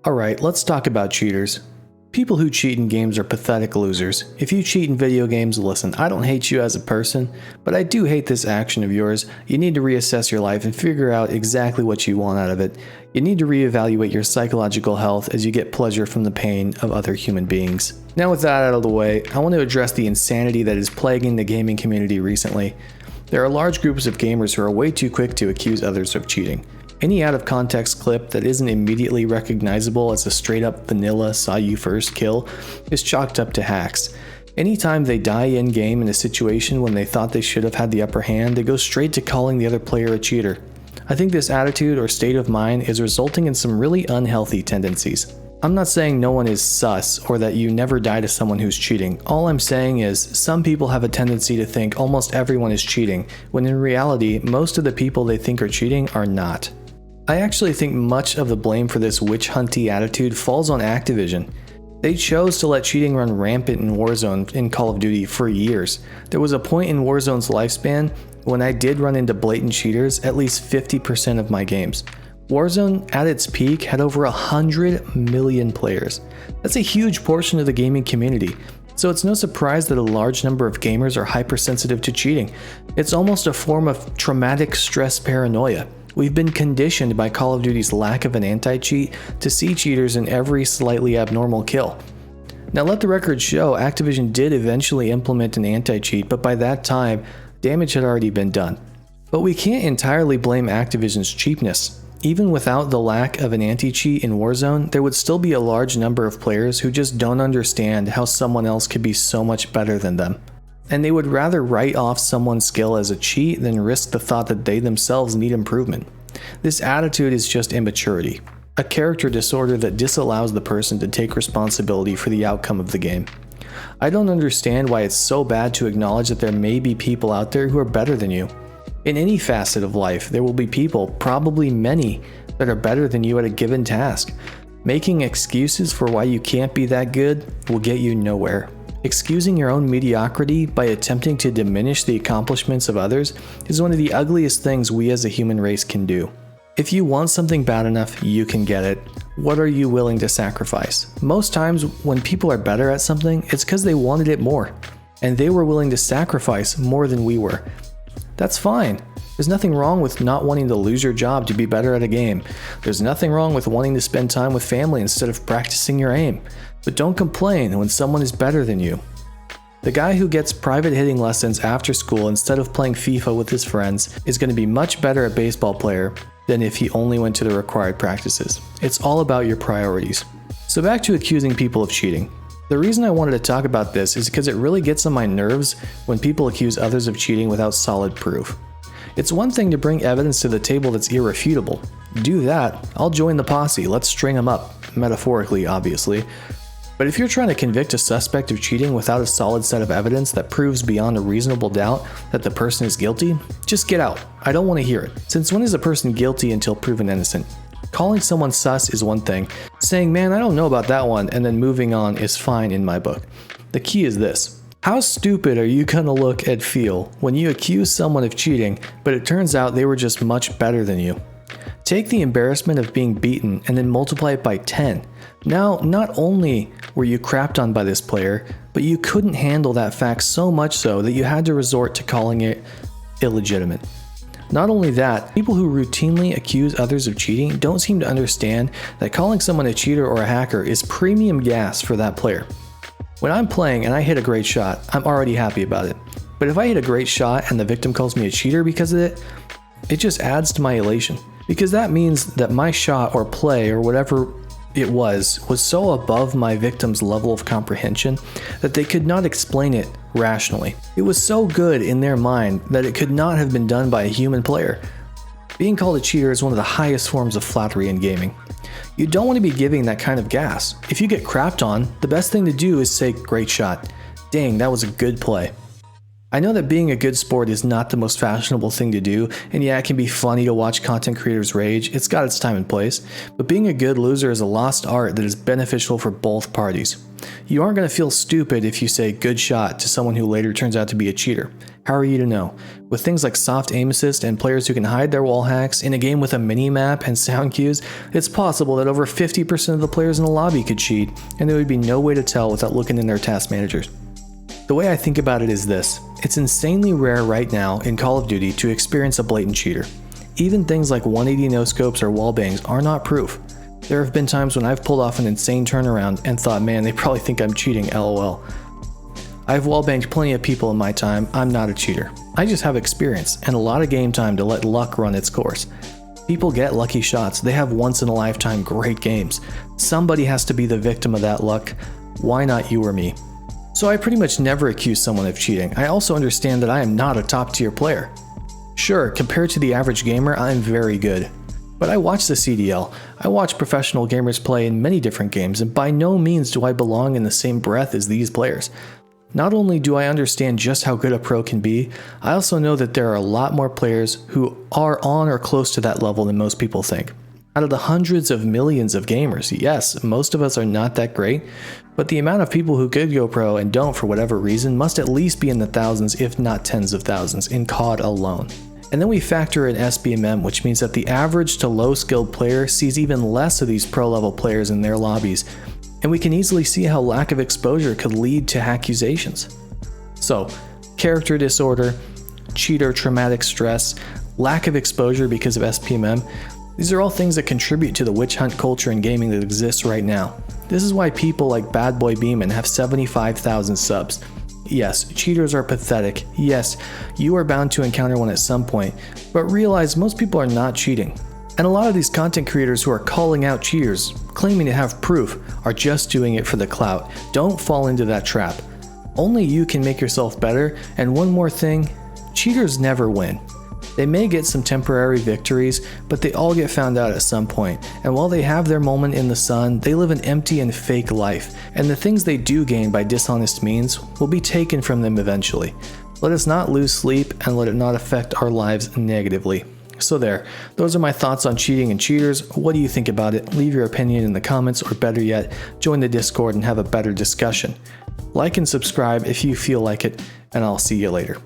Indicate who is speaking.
Speaker 1: Alright, let's talk about cheaters. People who cheat in games are pathetic losers. If you cheat in video games, listen, I don't hate you as a person, but I do hate this action of yours. You need to reassess your life and figure out exactly what you want out of it. You need to reevaluate your psychological health as you get pleasure from the pain of other human beings. Now with that out of the way, I want to address the insanity that is plaguing the gaming community recently. There are large groups of gamers who are way too quick to accuse others of cheating. Any out-of-context clip that isn't immediately recognizable as a straight-up vanilla saw you first kill is chalked up to hacks. Anytime they die in-game in a situation when they thought they should have had the upper hand, they go straight to calling the other player a cheater. I think this attitude or state of mind is resulting in some really unhealthy tendencies. I'm not saying no one is sus or that you never die to someone who's cheating. All I'm saying is some people have a tendency to think almost everyone is cheating, when in reality, most of the people they think are cheating are not. I actually think much of the blame for this witch hunty attitude falls on Activision. They chose to let cheating run rampant in Warzone in Call of Duty for years. There was a point in Warzone's lifespan when I did run into blatant cheaters at least 50% of my games. Warzone, at its peak, had over 100 million players. That's a huge portion of the gaming community, so it's no surprise that a large number of gamers are hypersensitive to cheating. It's almost a form of traumatic stress paranoia. We've been conditioned by Call of Duty's lack of an anti-cheat to see cheaters in every slightly abnormal kill. Now let the record show Activision did eventually implement an anti-cheat, but by that time, damage had already been done. But we can't entirely blame Activision's cheapness. Even without the lack of an anti-cheat in Warzone, there would still be a large number of players who just don't understand how someone else could be so much better than them. And they would rather write off someone's skill as a cheat than risk the thought that they themselves need improvement. This attitude is just immaturity, a character disorder that disallows the person to take responsibility for the outcome of the game. I don't understand why it's so bad to acknowledge that there may be people out there who are better than you. In any facet of life, there will be people, probably many, that are better than you at a given task. Making excuses for why you can't be that good will get you nowhere. Excusing your own mediocrity by attempting to diminish the accomplishments of others is one of the ugliest things we as a human race can do. If you want something bad enough, you can get it. What are you willing to sacrifice? Most times when people are better at something, it's because they wanted it more, and they were willing to sacrifice more than we were. That's fine. There's nothing wrong with not wanting to lose your job to be better at a game. There's nothing wrong with wanting to spend time with family instead of practicing your aim. But don't complain when someone is better than you. The guy who gets private hitting lessons after school instead of playing FIFA with his friends is going to be much better at baseball player than if he only went to the required practices. It's all about your priorities. So back to accusing people of cheating. The reason I wanted to talk about this is because it really gets on my nerves when people accuse others of cheating without solid proof. It's one thing to bring evidence to the table that's irrefutable. Do that, I'll join the posse, let's string them up, metaphorically obviously. But if you're trying to convict a suspect of cheating without a solid set of evidence that proves beyond a reasonable doubt that the person is guilty, just get out. I don't want to hear it. Since when is a person guilty until proven innocent? Calling someone sus is one thing. Saying, man, I don't know about that one, and then moving on is fine in my book. The key is this. How stupid are you gonna look and feel when you accuse someone of cheating, but it turns out they were just much better than you? Take the embarrassment of being beaten and then multiply it by 10. Now, not only were you crapped on by this player, but you couldn't handle that fact so much so that you had to resort to calling it illegitimate. Not only that, people who routinely accuse others of cheating don't seem to understand that calling someone a cheater or a hacker is premium gas for that player. When I'm playing and I hit a great shot, I'm already happy about it. But if I hit a great shot and the victim calls me a cheater because of it, it just adds to my elation. Because that means that my shot or play or whatever it was so above my victim's level of comprehension that they could not explain it rationally. It was so good in their mind that it could not have been done by a human player. Being called a cheater is one of the highest forms of flattery in gaming. You don't want to be giving that kind of gas. If you get crapped on, the best thing to do is say, great shot. Dang, that was a good play. I know that being a good sport is not the most fashionable thing to do, and yeah, it can be funny to watch content creators rage, it's got its time and place, but being a good loser is a lost art that is beneficial for both parties. You aren't going to feel stupid if you say good shot to someone who later turns out to be a cheater. How are you to know? With things like soft aim assist and players who can hide their wall hacks in a game with a mini-map and sound cues, it's possible that over 50% of the players in the lobby could cheat, and there would be no way to tell without looking in their task managers. The way I think about it is this: it's insanely rare right now in Call of Duty to experience a blatant cheater. Even things like 180 no-scopes or wallbangs are not proof. There have been times when I've pulled off an insane turnaround and thought, man, they probably think I'm cheating, lol. I've wallbanged plenty of people in my time. I'm not a cheater. I just have experience and a lot of game time to let luck run its course. People get lucky shots. They have once-in-a-lifetime great games. Somebody has to be the victim of that luck. Why not you or me? So I pretty much never accuse someone of cheating. I also understand that I am not a top-tier player. Sure, compared to the average gamer, I'm very good. But I watch the CDL. I watch professional gamers play in many different games, and by no means do I belong in the same breath as these players. Not only do I understand just how good a pro can be, I also know that there are a lot more players who are on or close to that level than most people think. Out of the hundreds of millions of gamers, yes, most of us are not that great, but the amount of people who could go pro and don't for whatever reason must at least be in the thousands, if not tens of thousands, in COD alone. And then we factor in SBMM, which means that the average to low skilled player sees even less of these pro level players in their lobbies, and we can easily see how lack of exposure could lead to accusations. So, character disorder, cheater traumatic stress, lack of exposure because of SPMM, these are all things that contribute to the witch hunt culture in gaming that exists right now. This is why people like Bad Boy Beeman have 75,000 subs. Yes, cheaters are pathetic. Yes, you are bound to encounter one at some point, but realize most people are not cheating. And a lot of these content creators who are calling out cheaters, claiming to have proof, are just doing it for the clout. Don't fall into that trap. Only you can make yourself better, and one more thing, cheaters never win. They may get some temporary victories, but they all get found out at some point, and while they have their moment in the sun, they live an empty and fake life, and the things they do gain by dishonest means will be taken from them eventually. Let us not lose sleep, and let it not affect our lives negatively. So there, those are my thoughts on cheating and cheaters. What do you think about it? Leave your opinion in the comments, or better yet, join the Discord and have a better discussion. Like and subscribe if you feel like it, and I'll see you later.